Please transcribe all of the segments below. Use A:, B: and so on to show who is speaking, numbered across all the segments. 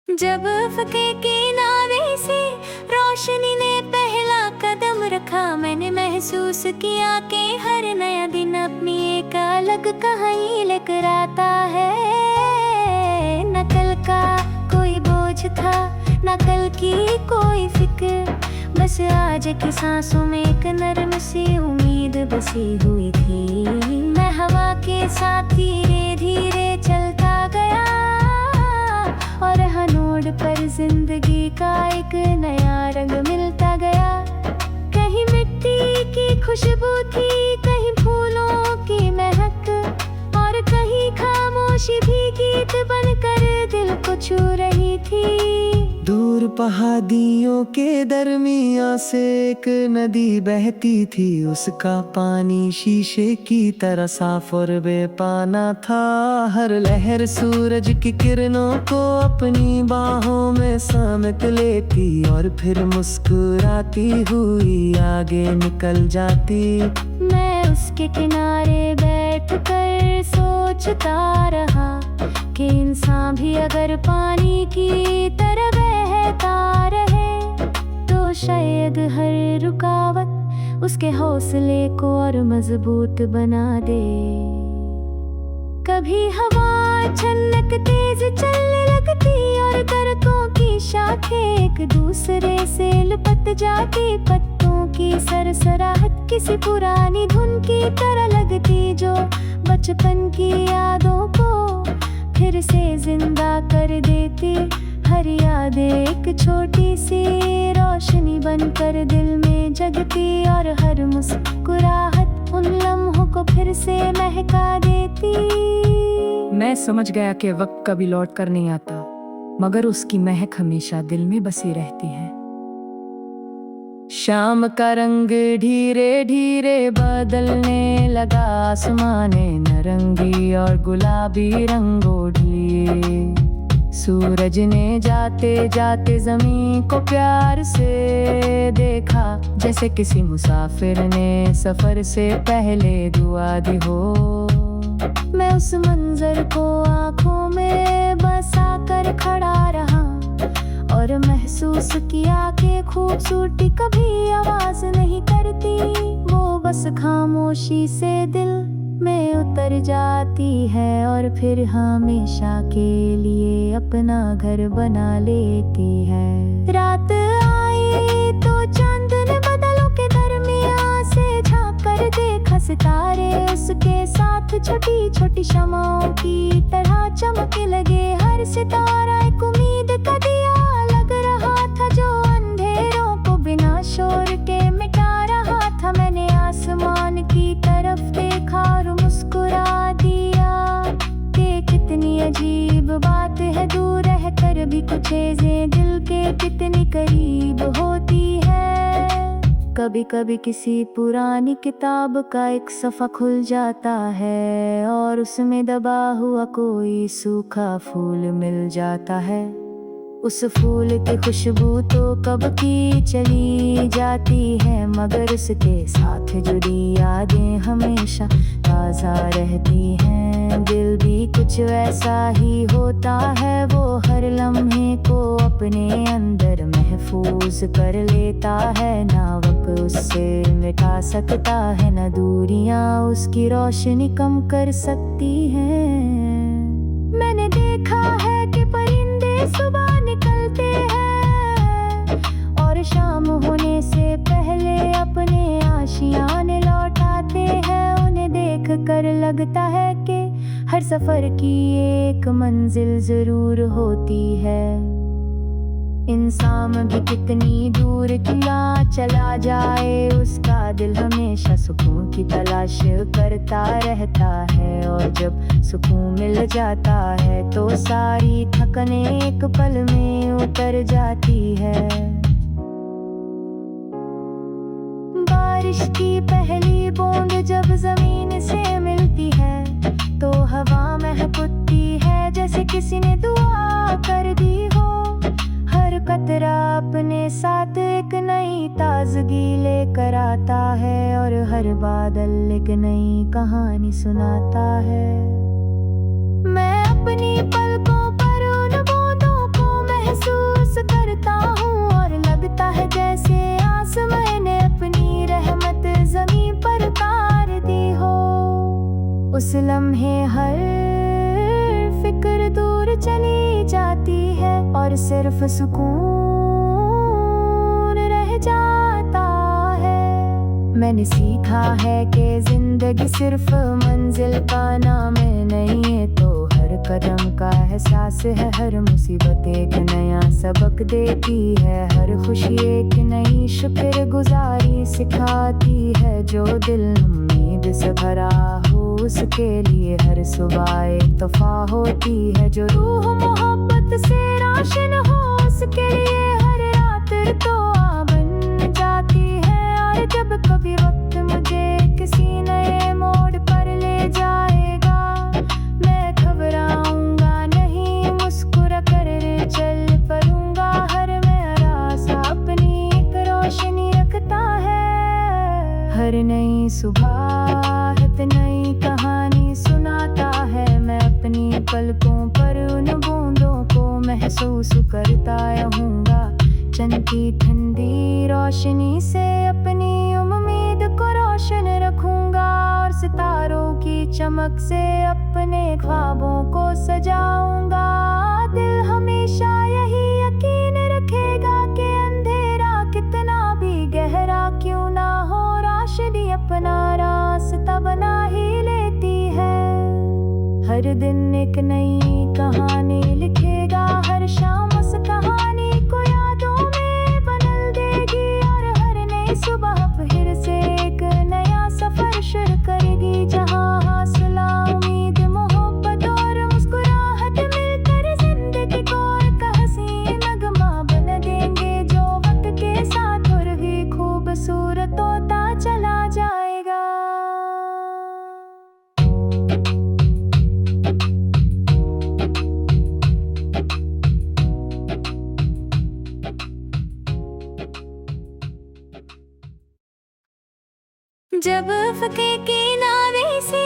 A: जब अफ़क़े किनारे से रोशनी ने पहला कदम रखा, मैंने महसूस किया कि हर नया दिन अपनी एक अलग कहानी लेकर आता है। न कल का कोई बोझ था, न कल की कोई फिक्र, बस आज की सांसों में एक नरम सी उम्मीद बसी हुई थी। मैं हवा के साथ धीरे धीरे चलता गया और हनोड़ पर जिंदगी का एक नया रंग मिलता गया। कहीं मिट्टी की खुशबू थी, कहीं फूलों की महक, और कहीं खामोशी भी गीत बनकर दिल को छू रही थी।
B: दूर पहाड़ियों के दरमियां से एक नदी बहती थी, उसका पानी शीशे की तरह साफ और बेपाना था। हर लहर सूरज की किरणों को अपनी बाहों में समेट लेती और फिर मुस्कुराती हुई आगे निकल जाती।
A: मैं उसके किनारे बैठकर सोचता रहा कि इंसान भी अगर पानी की तरह बहता रहे तो शायद हर रुकावट उसके हौसले को और मजबूत बना दे। कभी हवा अचानक तेज चलने लगती और दरख्तों की शाखें एक दूसरे से लिपट जाती। पत्तों की सरसराहट किसी पुरानी धुन की तरह लगती, जो बचपन की यादों को फिर से जिंदा कर देती। हर याद एक छोटी सी रोशनी बनकर दिल में जगती और हर मुस्कुराहट उन लम्हों को फिर से महका देती।
C: मैं समझ गया कि वक्त कभी लौट कर नहीं आता, मगर उसकी महक हमेशा दिल में बसी रहती है।
B: शाम का रंग धीरे धीरे बदलने लगा, आसमाने नारंगी और गुलाबी रंगों लिए। सूरज ने जाते जाते जमीन को प्यार से देखा, जैसे किसी मुसाफिर ने सफर से पहले दुआ दी हो। मैं उस मंजर को आंखों में बसा कर खड़ा रहा और महसूस किया कि खूबसूरती कभी आवाज नहीं करती, वो बस खामोशी से दिल में उतर जाती है और फिर हमेशा के लिए अपना घर बना लेती है। रात आई तो चांद ने बादलों के दरमियां से झांक कर देखा, सितारे उसके साथ छोटी छोटी शमाओं की तरह चमकने लगे। हर सितारा एक उम्मीद का दिया लग रहा था, जो अंधेरों को बिना शोर के मिटा रहा था। मैंने आसमान की तरफ देखा और मुस्कुरा दिया कि कितनी अजीब बात है, दूर रह कर भी कुछ चीजें दिल के कितनी करीब होती है। कभी कभी किसी पुरानी किताब का एक सफ़ा खुल जाता है और उसमें दबा हुआ कोई सूखा फूल मिल जाता है। उस फूल की खुशबू तो कब की चली जाती है, मगर उसके साथ जुड़ी यादें हमेशा ताज़ा रहती हैं। दिल भी कुछ वैसा ही होता है, वो हर लम्हे को अपने अंदर महफूज कर लेता है। ना वक्त उससे मिटा सकता है, ना दूरियां उसकी रोशनी कम कर सकती हैं। मैंने देखा है कि परिंदे सुबह निकलते हैं और शाम होने से पहले अपने आशियाने लौटाते हैं। उन्हें देख कर लगता है कि हर सफर की एक मंजिल जरूर होती है। इंसान भी कितनी दूर क्यों चला जाए, उसका दिल हमेशा सुकून की तलाश करता रहता है। और जब सुकून मिल जाता है तो सारी थकन एक पल में उतर जाती है। बारिश की पहली बूंद जब जमीन से मिलती है तो हवा महकती है, जैसे किसी ने दुआ कर दी हो। हर कतरा अपने साथ एक नई ताजगी लेकर आता है और हर बादल एक नई कहानी सुनाता है। मैं अपनी पलकों पर उन बूंदों को
A: उस लम्हे हर फिक्र दूर चली जाती है और सिर्फ सुकून रह जाता है। मैंने सीखा है कि जिंदगी सिर्फ मंजिल का नाम नहीं है, तो हर कदम का एहसास है। हर मुसीबत एक नया सबक देती है, हर खुशी एक नई शुक्रगुजारी सिखाती है। जो दिल उम्मीद से भरा हो उसके लिए हर सुबह एक तोहफा होती है। जो रूह मोहब्बत से रोशन हो उसके लिए हर रात तो बन जाती है। और जब कभी वक्त मुझे किसी नए मोड़ पर ले जाएगा, मैं घबराऊंगा नहीं, मुस्कुरा कर चल पड़ूंगा। हर मेरा सा अपनी एक रोशनी रखता है। हर नई सुबह एक नई कहानी सुनाता है। मैं अपनी पलकों पर उन बूंदों को महसूस करता रहूंगा। चंद की ठंडी रोशनी से अपनी उम्मीद को रोशन रखूंगा और सितारों की चमक से अपने ख्वाबों को सजाऊंगा। दिल हमेशा यही यकीन रखेगा कि अंधेरा कितना भी गहरा क्यों ना हो, रोशनी अपना रास्ता बना ही लेती है। हर दिन एक नई कहानी लिखेगा, हर शाम उस कहानी को यादों में बदल देगी। और हर नई सुबह फिर से एक नया सफर शुरू करेगी, जहाँ हौसला उम्मीद मोहब्बत और मुस्कुराहट मिलकर जिंदगी को एक हसीन नगमा बन देंगे, जो वक्त के साथ और भी खूबसूरत होता चला जाएगा। जब अफ़क़े किनारे से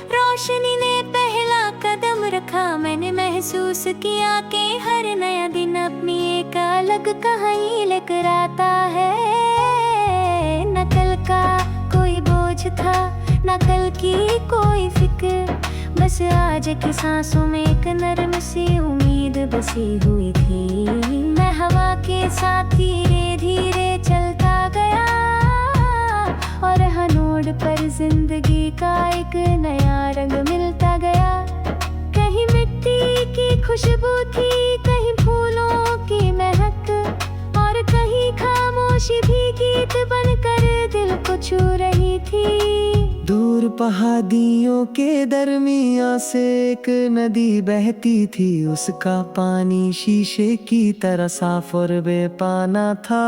A: रोशनी ने पहला कदम रखा, मैंने महसूस किया कि हर नया दिन अपनी एक अलग कहानी लेकर आता है। न कल का कोई बोझ था, न कल की कोई फिक्र, बस आज की सांसों में एक नरम सी उम्मीद बसी हुई थी। मैं हवा के साथ धीरे धीरे चलता गया और हनोड़ पर जिंदगी का एक नया रंग मिलता गया। कहीं मिट्टी की खुशबू थी, कहीं फूलों की महक, और कहीं खामोशी भी गीत बनकर दिल को छू रही थी।
B: दूर पहाड़ियों के दरमियां से एक नदी बहती थी, उसका पानी शीशे की तरह साफ और बेपाना था।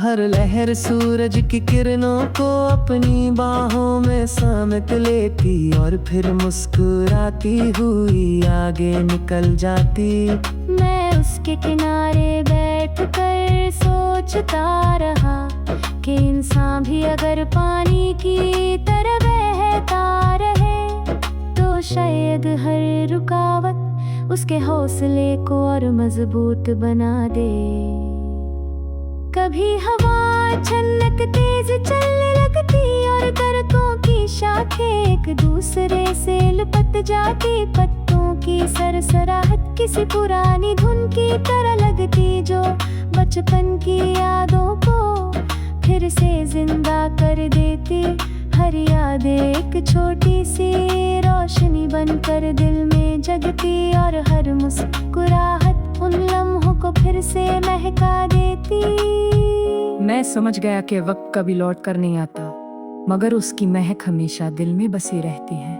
B: हर लहर सूरज की किरणों को अपनी बाहों में समेट लेती और फिर मुस्कुराती हुई आगे निकल जाती।
A: मैं उसके किनारे बैठकर सोचता रहा कि इंसान भी अगर पानी की तरह बहता रहे, तो शायद हर रुकावट उसके हौसले को और मजबूत बना दे। कभी हवा अचानक तेज चलने लगती और दरख्तों की शाखें एक दूसरे से लिपट जाती। पत्तों की सरसराहट किसी पुरानी धुन की तरह लगती, जो बचपन की यादों को फिर से जिंदा कर देती। हर याद एक छोटी सी रोशनी बनकर दिल में जगती और हर मुस्कुराहट उन लम्हों को फिर से महका देती।
C: मैं समझ गया कि वक्त कभी लौट कर नहीं आता, मगर उसकी महक हमेशा दिल में बसी रहती है।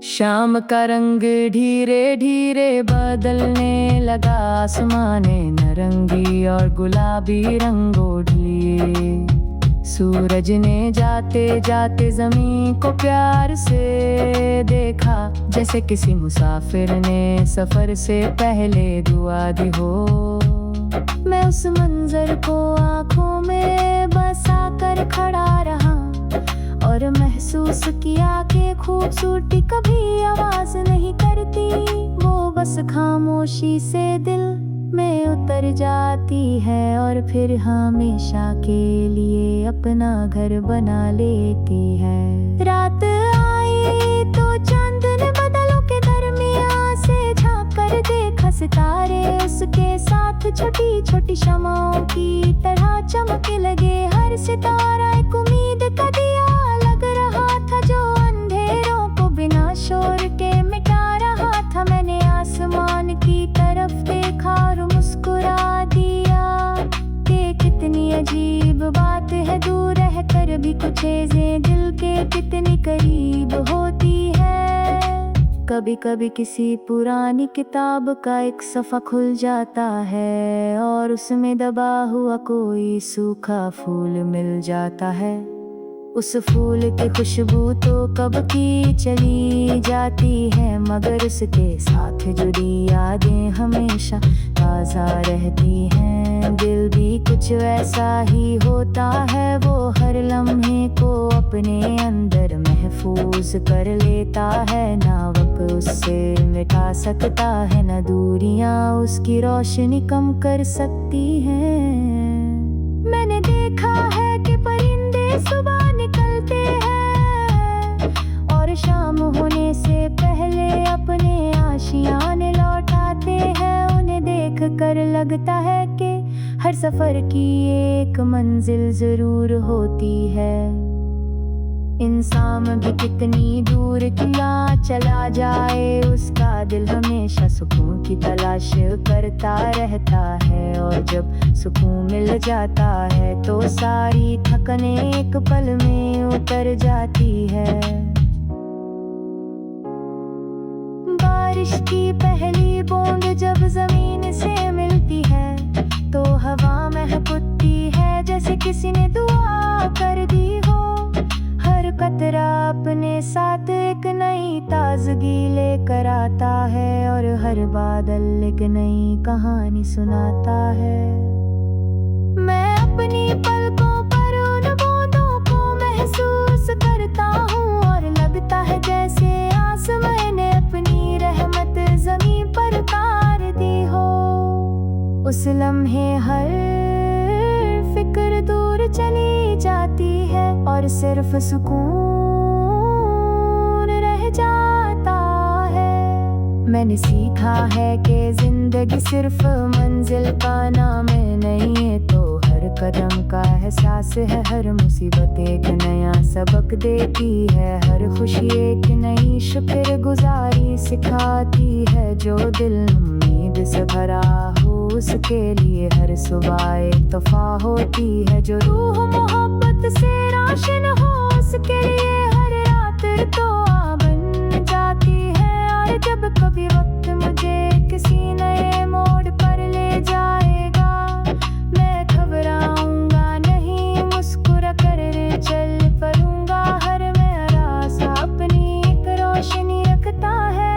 B: शाम का रंग धीरे धीरे बदलने लगा, आसमाने नारंगी और गुलाबी रंग ओढ़ लिए। सूरज ने जाते जाते जमीन को प्यार से देखा, जैसे किसी मुसाफिर ने सफर से पहले दुआ दी हो। मैं उस मंजर को आंखों में बसा कर खड़ा रहा और महसूस किया कि खूबसूरती कभी आवाज नहीं करती, वो बस खामोशी से दिल में उतर जाती है और फिर हमेशा के लिए अपना घर बना लेती है। रात आई
A: कर देखा सितारे उसके साथ छोटी छोटी शमाओं की तरह चमकने लगे। हर सितारा एक उम्मीद का दिया लग रहा था जो अंधेरों को बिना शोर के मिटा रहा था। मैंने आसमान की तरफ देखा और मुस्कुरा दिया कि कितनी अजीब बात है, दूर रह कर भी कुछ चीजें दिल के कितनी करीब होती है। कभी कभी किसी पुरानी किताब का एक सफ़ा खुल जाता है और उसमें दबा हुआ कोई सूखा फूल मिल जाता है। उस फूल की खुशबू तो कब की चली जाती है, मगर उसके साथ जुड़ी यादें हमेशा ताज़ा रहती हैं। दिल भी कुछ वैसा ही होता है, वो हर लम्हे को अपने अंदर महफूज कर लेता है। ना वक्त उससे मिटा सकता है, ना दूरियां उसकी रोशनी कम कर सकती हैं। मैंने देखा है कि परिंदे सुबह निकलते हैं और शाम होने से पहले अपने आशियाने लौटाते हैं। उन्हें देख कर लगता है कि हर सफर की एक मंजिल जरूर होती है। इंसान भी कितनी दूर क्यों चला जाए, उसका दिल हमेशा सुकून की तलाश करता रहता है। और जब सुकून मिल जाता है तो सारी थकन एक पल में उतर जाती है। बारिश की पहली बूंद जब जमीन से मिलती है तो हवा महकती है जैसे किसी ने दुआ कर दी हो। हर कतरा अपने साथ एक नई ताजगी लेकर आता है और हर बादल एक नई कहानी सुनाता है। मैं अपनी पलकों पर उन बूंदों को महसूस करता हूँ और लगता है जैसे आसमां ने अपनी रहमत जमीन पर उतार दी हो। उस लम्हे हर फिक्र दूर चली जाती है और सिर्फ सुकून रह जाता है। मैंने सीखा है कि जिंदगी सिर्फ मंजिल का नाम नहीं है, तो हर कदम का एहसास है। हर मुसीबत एक नया सबक देती है, हर खुशी एक नई शुक्रगुजारी सिखाती है। जो दिल उम्मीद से भरा हो उसके लिए हर सुबह एक तोहफा होती है। जो रूह मोहब्बत से रोशन हो उसके लिए हर रात दुआ बन जाती है। और जब कभी वक्त मुझे किसी नए मोड़ पर ले जाएगा, मैं घबराऊंगा नहीं, मुस्कुरा कर चल पड़ूंगा। हर मेरा सा अपनी एक रोशनी रखता है।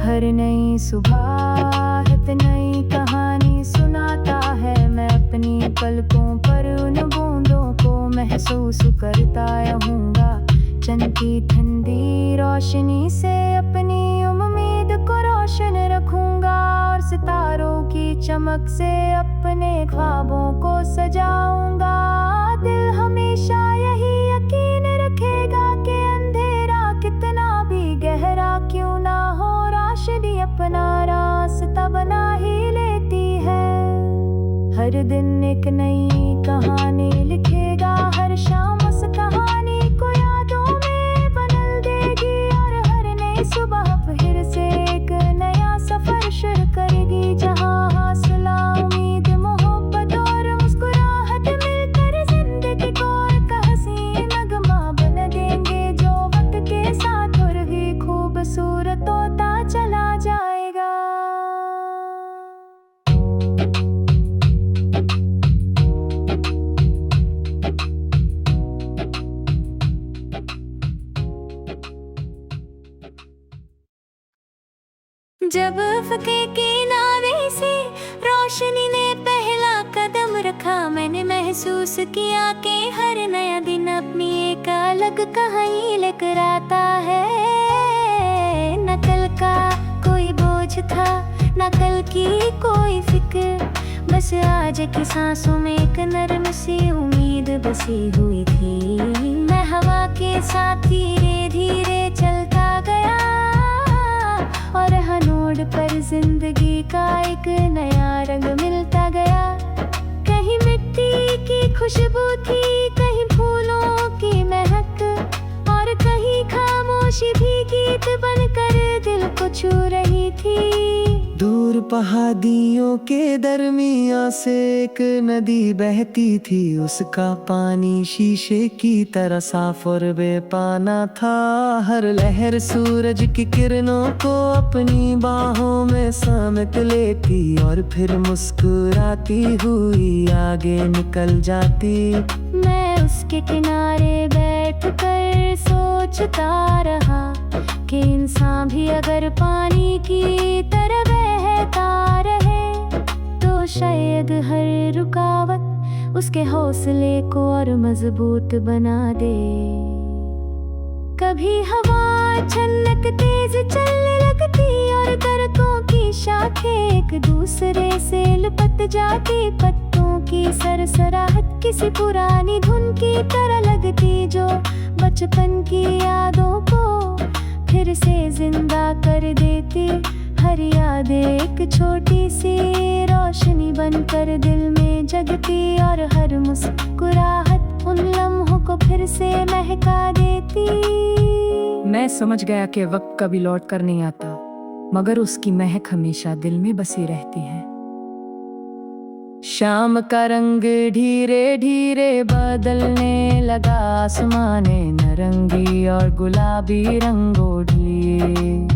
A: हर नई सुबह नई कहानी सुनाता है। मैं अपनी पलकों पर उन बूंदों को महसूस करता रहूंगा। चंद की ठंडी रोशनी से अपनी उम्मीद को रोशन रखूंगा और सितारों की चमक से अपने ख्वाबों को सजाऊंगा। दिल हमेशा यही यकीन रखेगा कि अंधेरा कितना भी गहरा क्यों ना हो, रोशनी अपना रास्ता बना ही लेती है। हर दिन एक नई कहानी लिखेगा, हर शाम उस कहानी को यादों में बदल देगी। और हर नई सुबह फिर से एक नया सफर शुरू करेगी, जहां हौसला उम्मीद मोहब्बत और मुस्कुराहट मिलकर जिंदगी को एक हसीन नगमा बन देंगे, जो वक्त के साथ और भी खूबसूरत होता चला जाएगा। जब अफ़क़े किनारे से रोशनी ने पहला कदम रखा, मैंने महसूस किया कि हर नया दिन अपनी एक अलग कहानी लेकर आता है। न कल का कोई बोझ था, न कल की कोई फिक्र, बस आज की सांसों में एक नरम सी उम्मीद बसी हुई थी। मैं हवा के साथ धीरे धीरे चलता गया और हनोड़ पर जिंदगी का एक नया रंग मिलता गया। कहीं मिट्टी की खुशबू थी, कहीं फूलों की महक, और कहीं खामोशी भी गीत बनकर दिल को छू रही थी।
B: दूर पहाड़ियों के दरमियां से एक नदी बहती थी, उसका पानी शीशे की तरह साफ और बेपाना था। हर लहर सूरज की किरणों को अपनी बाहों में समेट लेती और फिर मुस्कुराती हुई आगे निकल जाती।
A: मैं उसके किनारे बैठकर सोचता रहा कि इंसान भी अगर पानी की तरह बहता रहे तो शायद हर रुकावट उसके हौसले को और मजबूत बना दे। कभी हवा अचानक तेज चलने लगती और दरख्तों की शाखें एक दूसरे से लिपट जाती। पत्तों की सरसराहट किसी पुरानी धुन की तरह लगती जो बचपन की यादों को फिर से जिंदा कर देती। हर याद एक छोटी सी रोशनी बनकर दिल में जगती और हर मुस्कुराहट उन लम्हों को फिर से महका देती।
C: मैं समझ गया कि वक्त कभी लौट कर नहीं आता, मगर उसकी महक हमेशा दिल में बसी रहती है।
B: शाम का रंग धीरे धीरे बदलने लगा, आसमाने नारंगी और गुलाबी रंग ओढ़ लिए।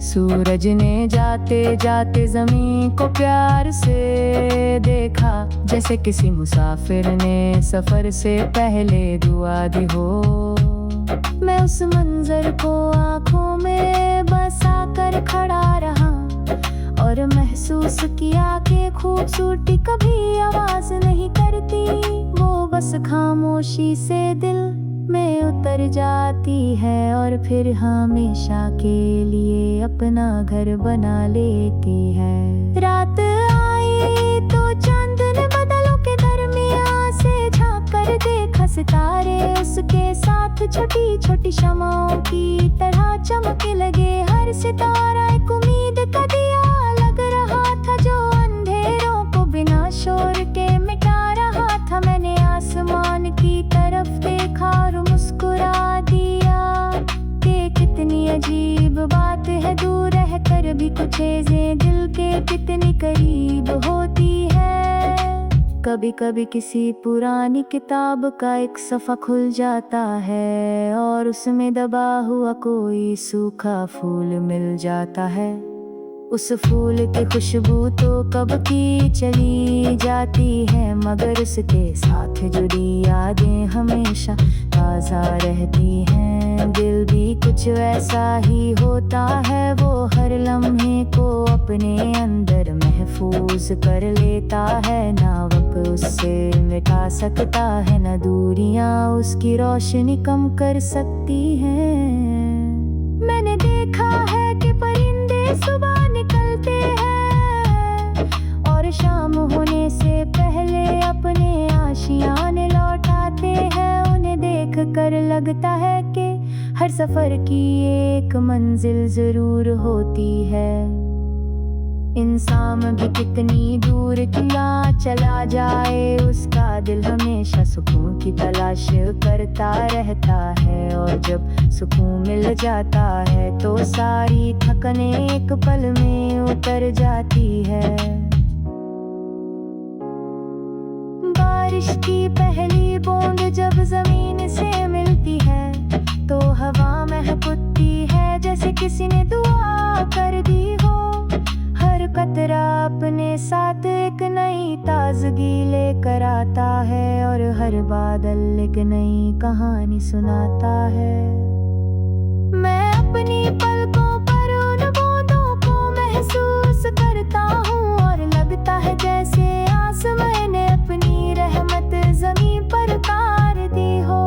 B: सूरज ने जाते जाते जमीन को प्यार से देखा, जैसे किसी मुसाफिर ने सफर से पहले दुआ दी हो।
A: मैं उस मंजर को आंखों में बसा कर खड़ा रहा और महसूस किया कि खूबसूरती कभी आवाज नहीं करती, वो बस खामोशी से दिल में उतर जाती है और फिर हमेशा के लिए अपना घर बना लेती है। रात आई तो चांद ने बादलों के दरमियां से झांक कर देखा, सितारे उसके साथ छोटी छोटी शमाओं की तरह चमकने लगे। हर सितारा एक उम्मीद का दिया लग रहा था जो अंधेरों को बिना शोर के मिटा रहा था। मैंने आसमान की तरफ देखा और मुस्कुरा दिया कि कितनी अजीब बात है, दूर रह कर भी कुछ चीजें दिल के कितनी करीब होती है। कभी कभी किसी पुरानी किताब का एक सफ़ा खुल जाता है और उसमें दबा हुआ कोई सूखा फूल मिल जाता है। उस फूल की खुशबू तो कब की चली जाती है, मगर उसके साथ जुड़ी यादें हमेशा ताज़ा रहती हैं। दिल भी कुछ वैसा ही होता है, वो हर लम्हे को अपने अंदर महफूज कर लेता है। ना वक्त उससे मिटा सकता है, ना दूरियां उसकी रोशनी कम कर सकती हैं। मैंने देखा है कि परिंदे सुबह निकलते हैं और शाम होने से पहले अपने आशियाने लौटाते हैं। उन्हें देख कर लगता है कि हर सफर की एक मंजिल जरूर होती है। इंसान भी कितनी दूर क्यों चला जाए, उसका दिल हमेशा सुकून की तलाश करता रहता है। और जब सुकून मिल जाता है तो सारी थकन एक पल में उतर जाती है। बारिश की पहली बूंद जब जमीन से मिलती है तो हवा महकती है जैसे किसी ने दुआ कर दी हो। हर कतरा अपने साथ एक नई ताजगी लेकर आता है और हर बादल एक नई कहानी सुनाता है। मैं अपनी पलकों पर उन बूंदों को महसूस करता हूँ और लगता है जैसे आसमां ने अपनी रहमत जमीन पर उतार दी हो।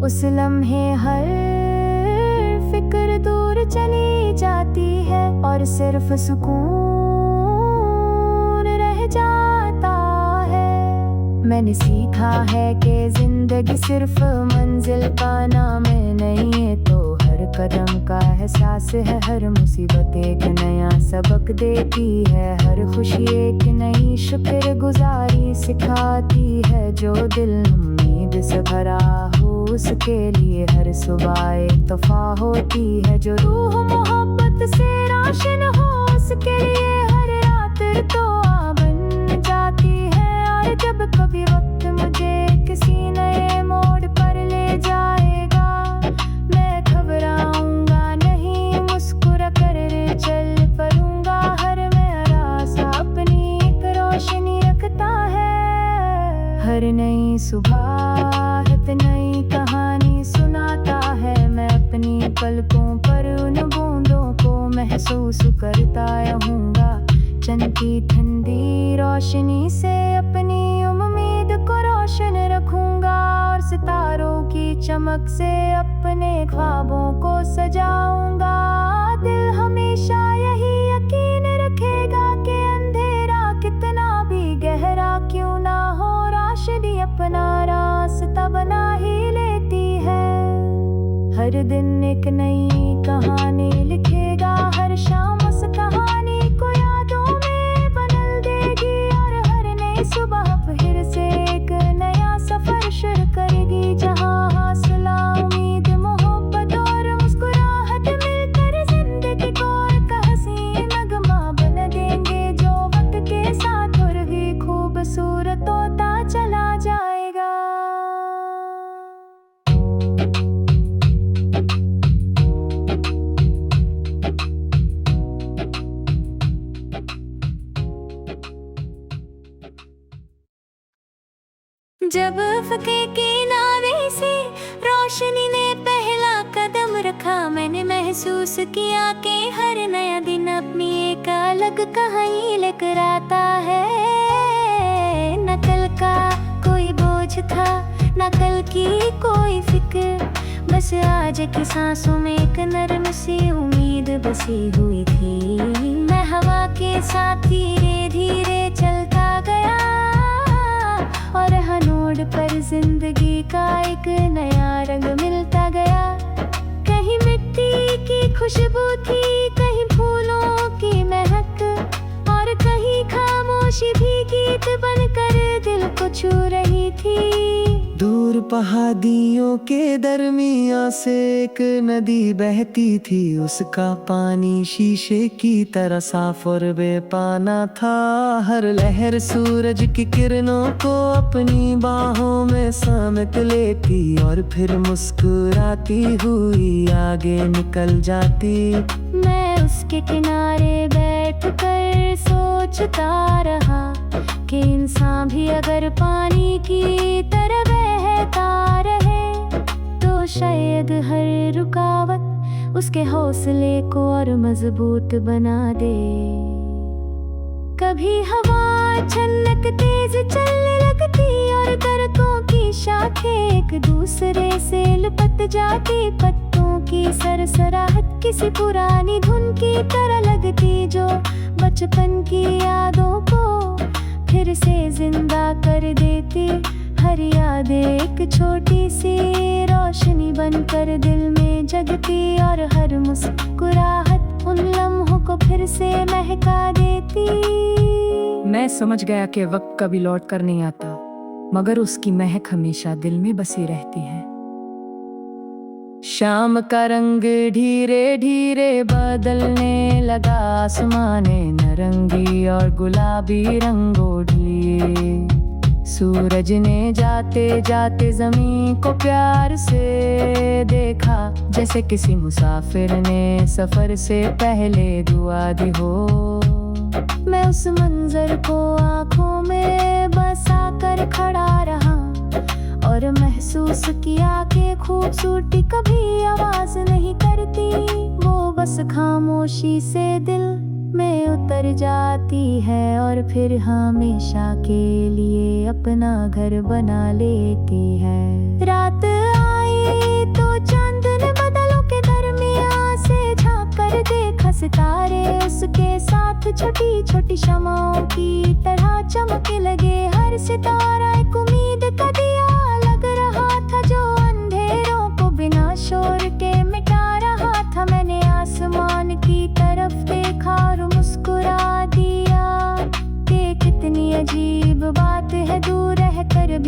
A: उस लम्हे हर फिक्र दूर चली जाती है और सिर्फ सुकून रह जाता है। मैंने सीखा है कि जिंदगी सिर्फ मंजिल का नाम नहीं है, तो हर
B: कदम का एहसास है, हर मुसीबत एक नया सबक देती है, हर खुशी एक नई शुक्रगुजारी सिखाती है, जो दिल उम्मीद से भरा हो उसके लिए हर सुबह एक तोहफा होती है, जो रूह मोहब्बत से रोशन हो उसके लिए हर रात तो बन जाती है। और जब कभी वक्त मुझे किसी नए मोड़ पर ले जाएगा, मैं घबराऊंगा नहीं, मुस्कुरा कर चल पड़ूंगा, हर मेरा सा अपनी एक रोशनी रखता है। हर नई सुबह एक नई कहानी सुनाता है, मैं अपनी पलकों पर उन बूंदों को महसूस करता रहूंगा, चंद की ठंडी रोशनी से अपनी उम्मीद को रोशन रखूंगा, और सितारों की चमक से अपने ख्वाबों को सजाऊंगा। दिल हमेशा यही यकीन रखेगा कि अंधेरा कितना भी गहरा क्यों ना हो, रोशनी अपना रास्ता बना ही लेती है। हर दिन एक नई कहानी लिखेगा, हर शाम उस कहानी को यादों में बदल देगी, और हर नई सुबह फिर से एक नया सफर शुरू करेगी, जहां हौसला उम्मीद मोहब्बत और मुस्कुराहट मिलकर जिंदगी को एक हसीन नगमा बन देंगे, जो वक्त के साथ और भी खूबसूरत होता चला जाएगा।
A: जब फके किनारे से रोशनी ने पहला कदम रखा, मैंने महसूस किया कि हर नया दिन अपनी एक अलग कहानी लेकर आता है। न कल का कोई बोझ था, न कल की कोई फिक्र, बस आज की सांसों में एक नरम सी उम्मीद बसी हुई थी। मैं हवा के साथ धीरे धीरे चलता गया, और हनोड़ पर जिंदगी का एक नया रंग मिलता गया। कहीं मिट्टी की खुशबू थी, कहीं फूलों की महक, और कहीं खामोशी भी गीत बनकर दिल को छू रही थी।
B: दूर पहाड़ियों के दरमियां से एक नदी बहती थी, उसका पानी शीशे की तरह साफ और बेपाना था, हर लहर सूरज की किरणों को अपनी बाहों में समेट लेती, और फिर मुस्कुराती हुई आगे निकल जाती।
A: मैं उसके किनारे बैठकर सोचता रहा कि इंसान भी अगर पानी की तरह बहता रहे, तो शायद हर रुकावट उसके हौसले को और मजबूत बना दे। कभी हवा अचानक तेज चलने लगती, और दरख्तों की शाखें एक दूसरे से लिपट जाती, पत्तों की सरसराहट किसी पुरानी धुन की तरह लगती, जो बचपन की यादों को फिर से जिंदा कर देती। हर याद एक छोटी सी रोशनी बनकर दिल में जगती, और हर मुस्कुराहट उन लम्हों को फिर से महका देती।
C: मैं समझ गया कि वक्त कभी लौट कर नहीं आता, मगर उसकी महक हमेशा दिल में बसी रहती है।
B: शाम का रंग धीरे धीरे बदलने लगा, आसमाने नारंगी और गुलाबी रंगों लिए, सूरज ने जाते जाते जमीन को प्यार से देखा, जैसे किसी मुसाफिर ने सफर से पहले दुआ दी हो। मैं उस मंजर को आंखों में बसा कर खड़ा रहा, और महसूस किया कि खूबसूरती कभी आवाज नहीं करती, वो बस खामोशी से दिल में उतर जाती है, और फिर हमेशा के लिए अपना घर बना लेती है। रात आई तो चांद ने बादलों के दरमियां से झांक कर देखा, सितारे उसके साथ छोटी छोटी शमाओं की तरह चमकने लगे। हर सितारा एक उम्मीद का दिया लग रहा था, जो अंधेरों को बिना शोर के मिटा रहा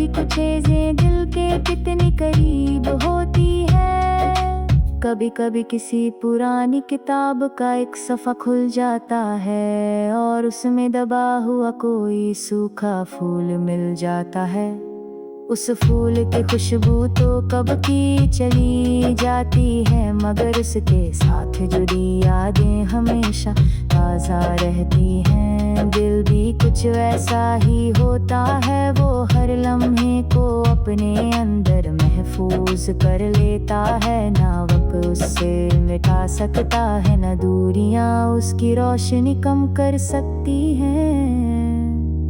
A: कुछ चीजें दिल के कितनी करीब होती है। कभी कभी किसी पुरानी किताब का एक सफ़ा खुल जाता है और उसमें दबा हुआ कोई सूखा फूल मिल जाता है। उस फूल की खुशबू तो कब की चली जाती है, मगर उसके साथ जुड़ी यादें हमेशा ताज़ा रहती हैं। दिल भी कुछ वैसा ही होता है, वो हर लम्हे को अपने अंदर महफूज कर लेता है। ना वक्त उससे मिटा सकता है, ना दूरियां उसकी रोशनी कम कर सकती हैं।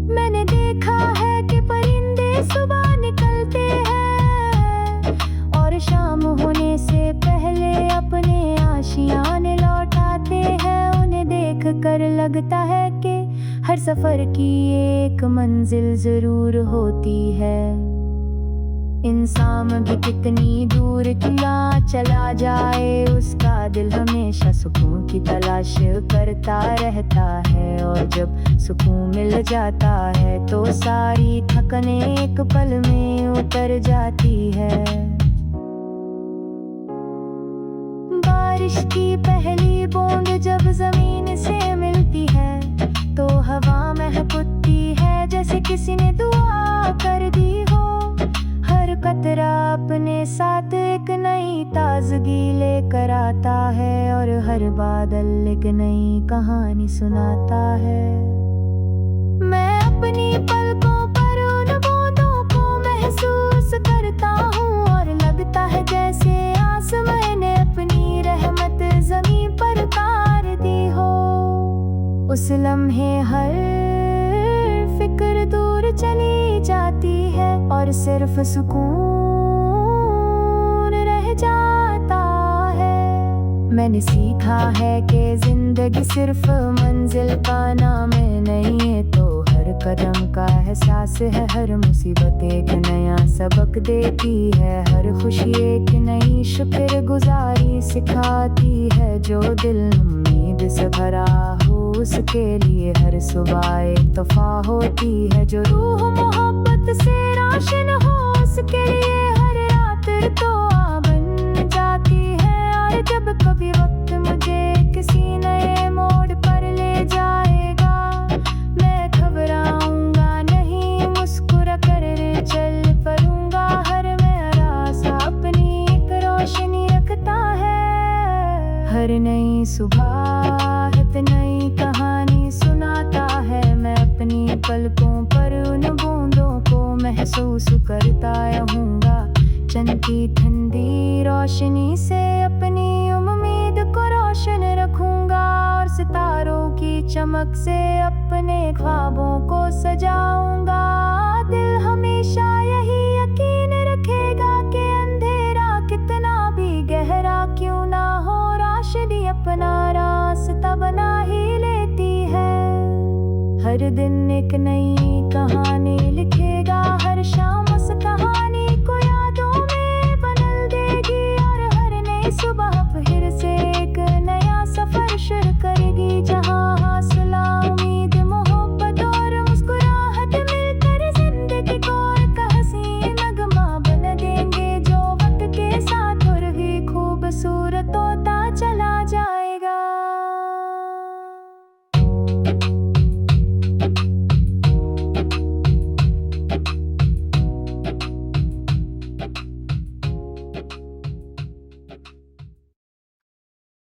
A: मैंने देखा है कि परिंदे सुबह निकलते हैं और शाम होने से पहले अपने आशियाने लौटाते हैं। उन्हें देख कर लगता है कि हर सफर की एक मंजिल जरूर होती है। इंसान भी कितनी दूर क्यों चला जाए, उसका दिल हमेशा सुकून की तलाश करता रहता है। और जब सुकून मिल जाता है तो सारी थकन एक पल में उतर जाती है। बारिश की पहली बूंद जब जमीन से मिलती है तो हवा महकती है, जैसे किसी ने दुआ कर दी हो। हर कतरा अपने साथ एक नई ताजगी लेकर आता है और हर बादल एक नई कहानी सुनाता है। मैं अपनी पलकों पर उन बूंदों को महसूस करता हूँ और लगता है जैसे आसमां ने अपनी रहमत जमीन पर उतार दी हो। उस लम्हे हर फिक्र दूर चली जाती है और सिर्फ सुकून रह जाता है। मैंने सीखा है कि जिंदगी सिर्फ मंजिल का नाम नहीं है, तो हर कदम का एहसास है। हर मुसीबत एक नया सबक देती है, हर खुशी एक नई शुक्रगुजारी सिखाती है। जो दिल उम्मीद से भरा हो उसके लिए हर सुबह एक तोहफा होती है। जो रूह मोहब्बत से रोशन हो उसके लिए हर रात रुतवा बन जाती है। और जब कभी वक्त मुझे किसी नए मोड़ पर ले जाएगा, मैं घबराऊंगा नहीं, मुस्कुरा कर चल पड़ूंगा। हर मेरा सा अपनी एक रोशनी रखता है। हर नई सुबह नई कहानी सुनाता है। मैं अपनी पलकों पर उन बूंदों को महसूस करता रहूंगा। चंद की ठंडी रोशनी से अपनी उम्मीद को रोशन रखूंगा और सितारों की चमक से अपने ख्वाबों को सजाऊंगा। दिल हमेशा यही यकीन रखेगा कि अंधेरा कितना भी गहरा क्यों ना हो, रोशनी अपना रास्ता बना ही लेती है। हर दिन एक नई कहानी लिखेगा, हर शाम उस कहानी